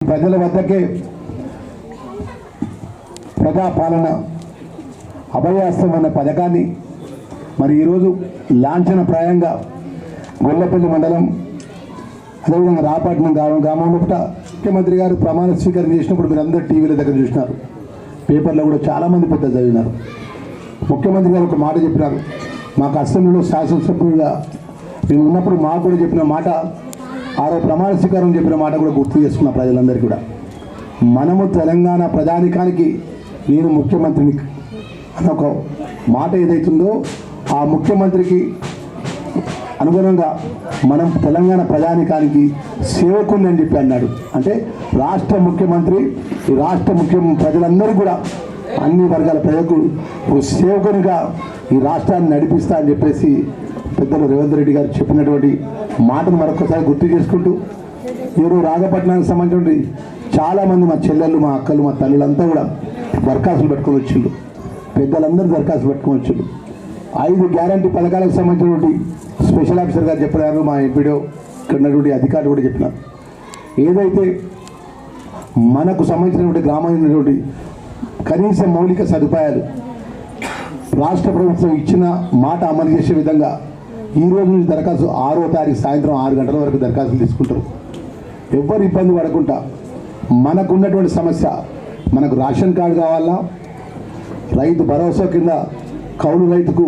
ప్రజల వద్దకే ప్రజాపాలన అభయాస్తం అన్న పథకాన్ని మరి ఈరోజు లాంఛనప్రాయంగా గొల్లపల్లి మండలం అదేవిధంగా రాపట్నం గ్రామంలో ముఖ్యమంత్రి గారు ప్రమాణ స్వీకారం చేసినప్పుడు మీరు అందరూ టీవీల దగ్గర చూసినారు, పేపర్లో కూడా చాలామంది పెద్ద చదివినారు. ముఖ్యమంత్రి గారు ఒక మాట చెప్పినారు, మాకు అసెంబ్లీలో శాసనసభ్యులుగా మేము ఉన్నప్పుడు మాకు కూడా చెప్పిన మాట, ఆరో ప్రమాణ స్వీకారం చెప్పిన మాట కూడా గుర్తు చేసుకున్న ప్రజలందరికీ కూడా, మనము తెలంగాణ ప్రజానికానికి నేను ముఖ్యమంత్రిని అన్న ఒక మాట ఏదైతుందో ఆ ముఖ్యమంత్రికి అనుగుణంగా మనం తెలంగాణ ప్రజానికానికి సేవకుని అని చెప్పి అన్నాడు. అంటే రాష్ట్ర ముఖ్యమంత్రి ఈ రాష్ట్ర ప్రజలందరూ కూడా అన్ని వర్గాల ప్రజలకు సేవకునిగా ఈ రాష్ట్రాన్ని నడిపిస్తా అని చెప్పేసి పెద్దలు రేవంత్ రెడ్డి గారు చెప్పినటువంటి మాటను మరొకసారి గుర్తు చేసుకుంటూ, ఈరోజు రాజపట్నానికి సంబంధించిన చాలామంది మా చెల్లెళ్ళు, మా అక్కలు, మా తల్లులంతా కూడా దరఖాస్తులు పెట్టుకొని వచ్చిండ్రు. పెద్దలందరూ దరఖాస్తులు పెట్టుకొని వచ్చిండ్రు. 5 గ్యారంటీ పథకాలకు సంబంధించినటువంటి స్పెషల్ ఆఫీసర్ గారు చెప్పారు, మా ఎంపీడో ఇక్కడ ఉన్నటువంటి అధికారులు కూడా చెప్పినారు. ఏదైతే మనకు సంబంధించినటువంటి గ్రామమైనటువంటి కనీస మౌలిక సదుపాయాలు రాష్ట్ర ప్రభుత్వం ఇచ్చిన మాట అమలు చేసే విధంగా ఈ రోజు నుంచి దరఖాస్తు 6వ తారీఖు సాయంత్రం 6 గంటల వరకు దరఖాస్తులు తీసుకుంటారు. ఎవ్వరు ఇబ్బంది పడకుండా మనకున్నటువంటి సమస్య, మనకు రేషన్ కార్డు కావాలా, రైతు భరోసా కింద కౌలు రైతుకు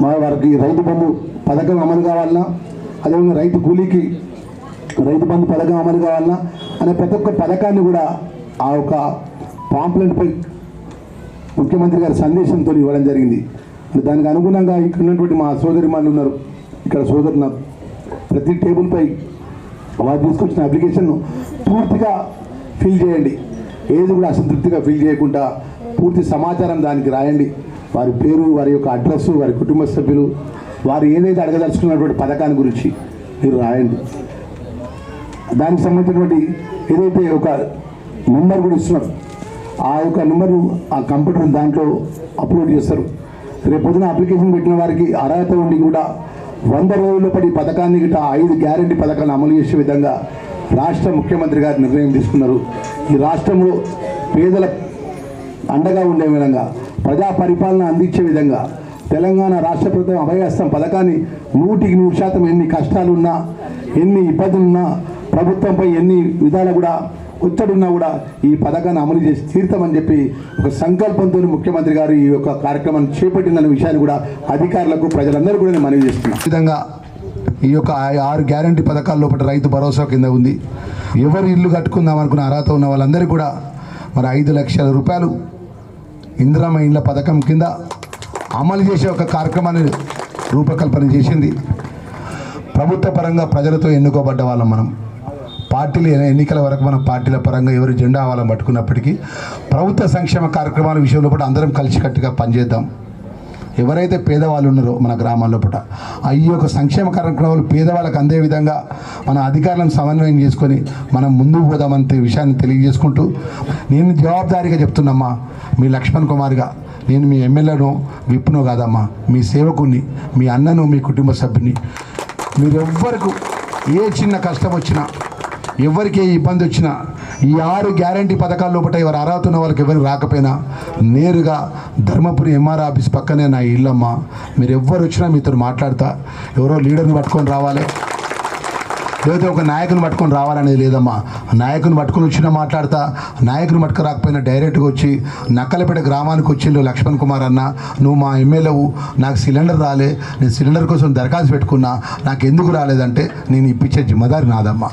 వారికి రైతు బంధు పథకం అమలు కావాలన్నా, అదేవిధంగా రైతు కూలీకి రైతు బంధు పథకం అమలు కావాలన్నా అనే ప్రతి ఒక్క పథకాన్ని కూడా ఆ ఒక పాంప్లెట్పై ముఖ్యమంత్రి గారి సందేశంతో ఇవ్వడం జరిగింది. దానికి అనుగుణంగా ఇక్కడ ఉన్నటువంటి మా సోదరిమణులు ఉన్నారు, ఇక్కడ సోదరులు ప్రతి టేబుల్పై వారు తీసుకొచ్చిన అప్లికేషన్ను పూర్తిగా ఫిల్ చేయండి. ఏది కూడా అసంతృప్తిగా ఫిల్ చేయకుండా పూర్తి సమాచారం దానికి రాయండి. వారి పేరు, వారి యొక్క అడ్రస్, వారి కుటుంబ సభ్యులు, వారు ఏదైతే అడగదలుచుకున్నటువంటి పథకాన్ని గురించి మీరు రాయండి. దానికి సంబంధించినటువంటి ఏదైతే ఒక నెంబర్ కూడా ఇస్తున్నారు, ఆ యొక్క నెంబరు ఆ కంప్యూటర్ దాంట్లో అప్లోడ్ చేస్తారు. రేపు పొద్దున అప్లికేషన్ పెట్టిన వారికి అర్హత ఉండి కూడా 100 రోజుల్లో పడి పథకాన్ని గిట్ట 5 గ్యారంటీ పథకాలను అమలు చేసే విధంగా రాష్ట్ర ముఖ్యమంత్రి గారు నిర్ణయం తీసుకున్నారు. ఈ రాష్ట్రంలో పేదల అండగా ఉండే విధంగా, ప్రజా పరిపాలన అందించే విధంగా తెలంగాణ రాష్ట్ర ప్రభుత్వం అభయహస్తం పథకాన్ని 100% ఎన్ని కష్టాలున్నా, ఎన్ని ఇబ్బందులున్నా, ప్రభుత్వంపై ఎన్ని విధాలు కూడా ఒత్తిడున్నా కూడా ఈ పథకాన్ని అమలు చేసి తీరుతామని చెప్పి ఒక సంకల్పంతో ముఖ్యమంత్రి గారు ఈ యొక్క కార్యక్రమాన్ని చేపట్టిందన్న విషయాన్ని కూడా అధికారులకు, ప్రజలందరూ కూడా నేను మనవి చేస్తున్నాను. ఈ విధంగా ఈ యొక్క 6 గ్యారంటీ పథకాల లోపల రైతు భరోసా కింద ఉంది. ఎవరు ఇల్లు కట్టుకుందాం అనుకున్న అర్హత ఉన్న వాళ్ళందరికీ కూడా మరి 5 లక్షల రూపాయలు ఇందిరమ్మ ఇండ్ల పథకం కింద అమలు చేసే ఒక కార్యక్రమాన్ని రూపకల్పన చేసింది. ప్రభుత్వ పరంగా ప్రజలతో ఎన్నుకోబడ్డ వాళ్ళం మనం. పార్టీలు ఎన్నికల వరకు మనం పార్టీల పరంగా ఎవరు జెండా వాళ్ళని పట్టుకున్నప్పటికీ ప్రభుత్వ సంక్షేమ కార్యక్రమాల విషయంలో కూడా అందరం కలిసికట్టుగా పనిచేద్దాం. ఎవరైతే పేదవాళ్ళు ఉన్నారో మన గ్రామాల్లో పూట ఈ యొక్క సంక్షేమ కార్యక్రమాలు పేదవాళ్ళకు అందే విధంగా మన అధికారులను సమన్వయం చేసుకొని మనం ముందుకు పోదామనే విషయాన్ని తెలియజేసుకుంటూ, నేను జవాబుదారీగా చెప్తున్నమ్మా, మీ లక్ష్మణ్ కుమార్గా నేను మీ ఎమ్మెల్యేనో విప్పునో కాదమ్మా, మీ సేవకుని, మీ అన్నను, మీ కుటుంబ సభ్యుని, మీరెవ్వరికి ఏ చిన్న కష్టం వచ్చినా, ఎవరికి ఏ ఇబ్బంది వచ్చినా, ఈ 6 గ్యారంటీ పథకాల లోపల ఎవరు అర్హత ఉన్న వాళ్ళకి ఎవరికి రాకపోయినా నేరుగా ధర్మపురి ఎంఆర్ ఆఫీస్ పక్కనే నా ఇల్లమ్మ, మీరు ఎవ్వరు వచ్చినా మీతో మాట్లాడతా. ఎవరో లీడర్ని పట్టుకొని రావాలి, లేకపోతే ఒక నాయకుని పట్టుకొని రావాలనేది లేదమ్మా. నాయకుని పట్టుకొని వచ్చినా మాట్లాడతా, నాయకుని పట్టుకు రాకపోయినా డైరెక్ట్గా వచ్చి నక్కలపేట గ్రామానికి వచ్చిండు లక్ష్మణ్ కుమార్ అన్న, నువ్వు మా ఎమ్మెల్యేవు, నాకు సిలిండర్ రాలే, నేను సిలిండర్ కోసం దరఖాస్తు పెట్టుకున్నా, నాకు ఎందుకు రాలేదంటే నేను ఇప్పించే జిమ్మదారి నాదమ్మా.